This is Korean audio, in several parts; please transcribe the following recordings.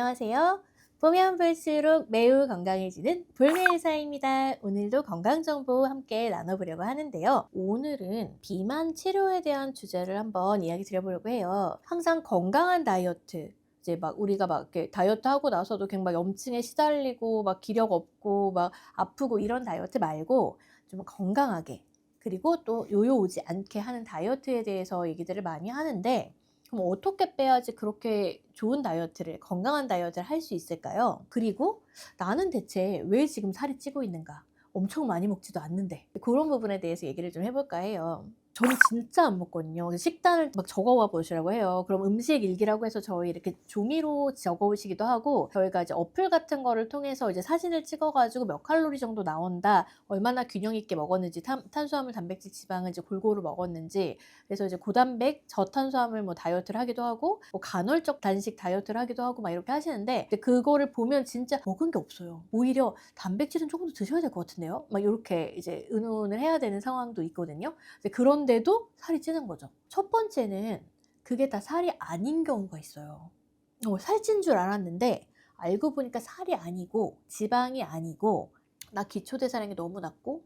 안녕하세요. 보면 볼수록 매우 건강해지는 볼메의사입니다. 오늘도 건강정보 함께 나눠보려고 하는데요. 오늘은 비만 치료에 대한 주제를 한번 이야기 드려보려고 해요. 항상 건강한 다이어트, 이제 막 우리가 막 이렇게 다이어트 하고 나서도 그냥 막 염증에 시달리고 막 기력 없고 막 아프고 이런 다이어트 말고 좀 건강하게, 그리고 또 요요 오지 않게 하는 다이어트에 대해서 얘기들을 많이 하는데, 그럼 어떻게 빼야지 그렇게 좋은 다이어트를, 건강한 다이어트를 할 수 있을까요? 그리고 나는 대체 왜 지금 살이 찌고 있는가? 엄청 많이 먹지도 않는데. 그런 부분에 대해서 얘기를 좀 해볼까 해요. 저는 진짜 안 먹거든요. 그래서 식단을 막 적어와 보시라고 해요. 그럼 음식 일기라고 해서 저희 이렇게 종이로 적어 오시기도 하고, 저희가 이제 어플 같은 거를 통해서 이제 사진을 찍어 가지고 몇 칼로리 정도 나온다, 얼마나 균형 있게 먹었는지, 탄수화물, 단백질, 지방을 이제 골고루 먹었는지, 그래서 이제 고단백, 저탄수화물 뭐 다이어트를 하기도 하고, 뭐 간헐적 단식 다이어트를 하기도 하고 막 이렇게 하시는데, 근데 그거를 보면 진짜 먹은 게 없어요. 오히려 단백질은 조금 더 드셔야 될 것 같은데요? 막 이렇게 이제 의논을 해야 되는 상황도 있거든요. 그런데도 살이 찌는 거죠. 첫 번째는 그게 다 살이 아닌 경우가 있어요. 살찐 줄 알았는데 알고 보니까 살이 아니고 지방이 아니고, 나 기초대사량이 너무 낮고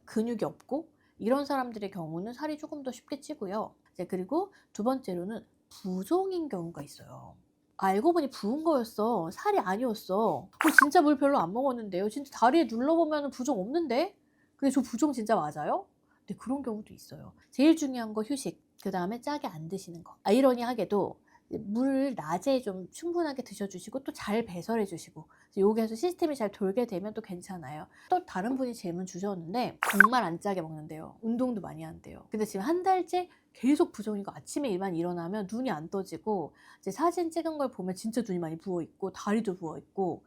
근육이 없고, 이런 사람들의 경우는 살이 조금 더 쉽게 찌고요. 그리고 두 번째로는 부종인 경우가 있어요. 알고 보니 부은 거였어. 살이 아니었어. 진짜 물 별로 안 먹었는데요. 진짜 다리에 눌러보면 부종 없는데? 근데 저 부종 진짜 맞아요? 네, 그런 경우도 있어요. 제일 중요한 거 휴식, 그 다음에 짜게 안 드시는 거. 아이러니하게도 물을 낮에 좀 충분하게 드셔주시고 또 잘 배설해 주시고, 여기에서 시스템이 잘 돌게 되면 또 괜찮아요. 또 다른 분이 질문 주셨는데 정말 안 짜게 먹는데요. 운동도 많이 한대요. 근데 지금 한 달째 계속 부종이고, 아침에 일만 일어나면 눈이 안 떠지고, 이제 사진 찍은 걸 보면 진짜 눈이 많이 부어 있고 다리도 부어 있고.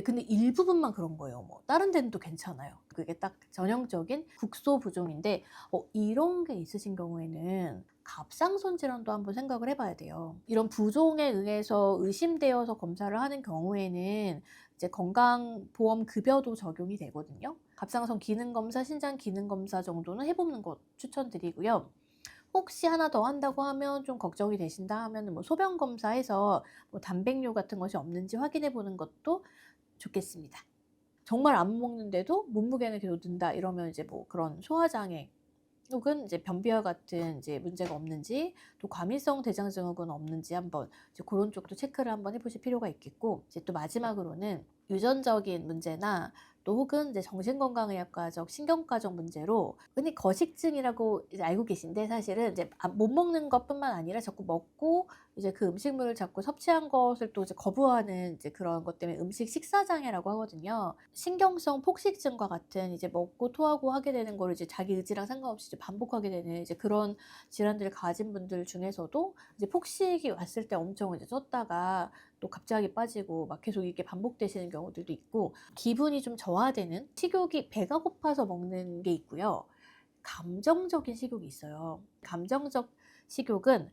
근데 일부분만 그런 거예요. 뭐 다른 데는 또 괜찮아요. 그게 딱 전형적인 국소 부종인데, 이런 게 있으신 경우에는 갑상선 질환도 한번 생각을 해봐야 돼요. 이런 부종에 의해서 의심되어서 검사를 하는 경우에는 이제 건강보험 급여도 적용이 되거든요. 갑상선 기능검사, 신장 기능검사 정도는 해보는 것 추천드리고요. 혹시 하나 더 한다고 하면, 좀 걱정이 되신다 하면 뭐 소변 검사해서 뭐 단백뇨 같은 것이 없는지 확인해 보는 것도 좋겠습니다. 정말 안 먹는데도 몸무게는 계속 는다 이러면 이제 뭐 그런 소화장애 혹은 이제 변비와 같은 이제 문제가 없는지, 또 과민성 대장 증후군 없는지 한번 이제 그런 쪽도 체크를 한번 해보실 필요가 있겠고, 이제 또 마지막으로는 유전적인 문제나 또 혹은 이제 정신건강의학과적, 신경과적 문제로 흔히 거식증이라고 이제 알고 계신데, 사실은 이제 못 먹는 것뿐만 아니라 자꾸 먹고 이제 그 음식물을 자꾸 섭취한 것을 또 이제 거부하는 이제 그런 것 때문에 음식 식사 장애라고 하거든요. 신경성 폭식증과 같은 이제 먹고 토하고 하게 되는 거를 이제 자기 의지랑 상관없이 이제 반복하게 되는 이제 그런 질환들을 가진 분들 중에서도 이제 폭식이 왔을 때 엄청 이제 쪘다가 또 갑자기 빠지고 막 계속 이게 반복되시는 경우들도 있고, 기분이 좀 저하되는 식욕이, 배가 고파서 먹는 게 있고요. 감정적인 식욕이 있어요. 감정적 식욕은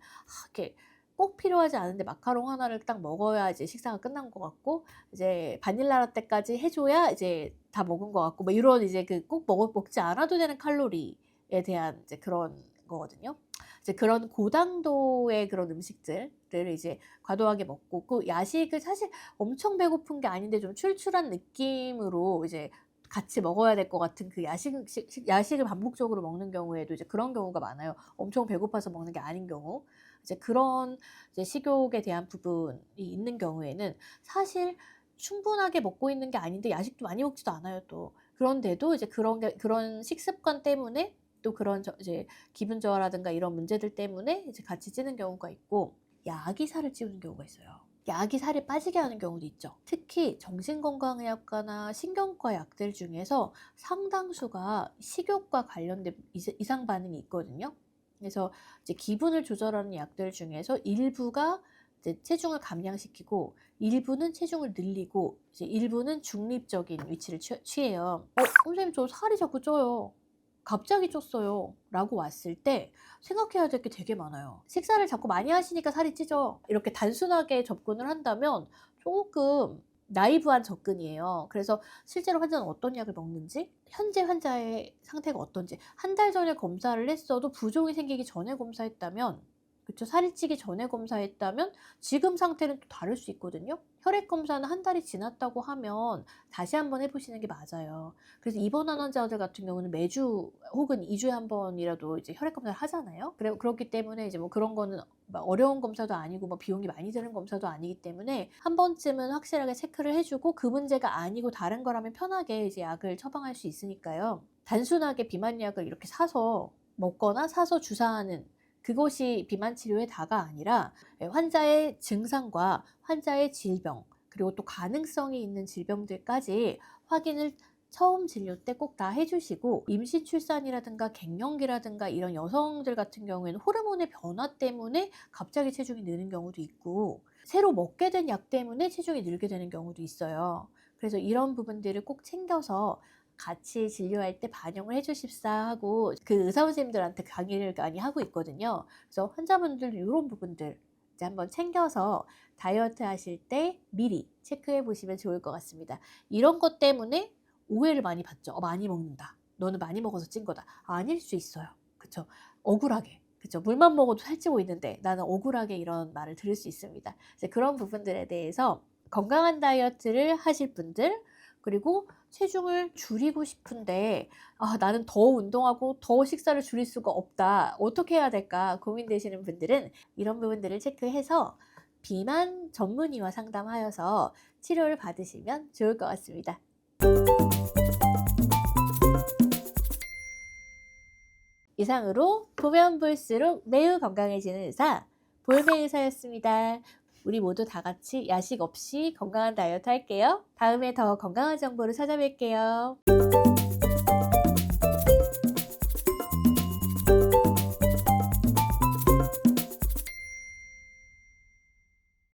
이렇게 꼭 필요하지 않은데 마카롱 하나를 딱 먹어야 이제 식사가 끝난 것 같고, 이제 바닐라 라떼까지 해줘야 이제 다 먹은 것 같고, 뭐 이런 이제 그 꼭 먹지 않아도 되는 칼로리에 대한 이제 그런 거거든요. 이제 그런 고당도의 그런 음식들을 이제 과도하게 먹고, 그 야식을 사실 엄청 배고픈 게 아닌데 좀 출출한 느낌으로 이제 같이 먹어야 될 것 같은 그 야식을 반복적으로 먹는 경우에도 이제 그런 경우가 많아요. 엄청 배고파서 먹는 게 아닌 경우. 이제 그런 이제 식욕에 대한 부분이 있는 경우에는 사실 충분하게 먹고 있는 게 아닌데 야식도 많이 먹지도 않아요 또. 그런데도 이제 그런 식습관 때문에, 또 그런 이제 기분 저하라든가 이런 문제들 때문에 이제 같이 찌는 경우가 있고, 약이 살을 찌우는 경우가 있어요. 약이 살이 빠지게 하는 경우도 있죠. 특히 정신건강의학과나 신경과 약들 중에서 상당수가 식욕과 관련된 이상 반응이 있거든요. 그래서 이제 기분을 조절하는 약들 중에서 일부가 이제 체중을 감량시키고, 일부는 체중을 늘리고, 이제 일부는 중립적인 위치를 취해요. 선생님 저 살이 자꾸 쪄요. 갑자기 쪘어요. 라고 왔을 때 생각해야 될 게 되게 많아요. 식사를 자꾸 많이 하시니까 살이 찌죠. 이렇게 단순하게 접근을 한다면 조금 나이브한 접근이에요. 그래서 실제로 환자는 어떤 약을 먹는지, 현재 환자의 상태가 어떤지, 한 달 전에 검사를 했어도 부종이 생기기 전에 검사했다면 그쵸. 살이 찌기 전에 검사했다면 지금 상태는 또 다를 수 있거든요. 혈액 검사는 한 달이 지났다고 하면 다시 한번 해 보시는 게 맞아요. 그래서 입원한 환자들 같은 경우는 매주 혹은 2 주에 한 번이라도 이제 혈액 검사를 하잖아요. 그렇기 때문에 이제 뭐 그런 거는 막 어려운 검사도 아니고 뭐 비용이 많이 드는 검사도 아니기 때문에 한 번쯤은 확실하게 체크를 해 주고 그 문제가 아니고 다른 거라면 편하게 이제 약을 처방할 수 있으니까요. 단순하게 비만약을 이렇게 사서 먹거나 사서 주사하는 그것이 비만 치료의 다가 아니라 환자의 증상과 환자의 질병 그리고 또 가능성이 있는 질병들까지 확인을 처음 진료 때 꼭 다 해 주시고 임신 출산이라든가 갱년기라든가 이런 여성들 같은 경우에는 호르몬의 변화 때문에 갑자기 체중이 느는 경우도 있고 새로 먹게 된 약 때문에 체중이 늘게 되는 경우도 있어요. 그래서 이런 부분들을 꼭 챙겨서 같이 진료할 때 반영을 해 주십사 하고 그 의사 선생님들한테 강의를 많이 하고 있거든요. 그래서 환자분들 요런 부분들 이제 한번 챙겨서 다이어트 하실 때 미리 체크해 보시면 좋을 것 같습니다. 이런 것 때문에 오해를 많이 받죠. 많이 먹는다. 너는 많이 먹어서 찐 거다." 아닐 수 있어요. 그쵸. 억울하게. 그쵸. 물만 먹어도 살찌고 있는데 나는 억울하게 이런 말을 들을 수 있습니다. 이제 그런 부분들에 대해서 건강한 다이어트를 하실 분들 그리고 체중을 줄이고 싶은데 '아 나는 더 운동하고 더 식사를 줄일 수가 없다. 어떻게 해야 될까?' 고민되시는 분들은 이런 부분들을 체크해서 비만 전문의와 상담하여서 치료를 받으시면 좋을 것 같습니다. 이상으로 보면 볼수록 매우 건강해지는 의사 볼메 의사였습니다. 우리 모두 다 같이 야식 없이 건강한 다이어트 할게요. 다음에 더 건강한 정보로 찾아뵐게요.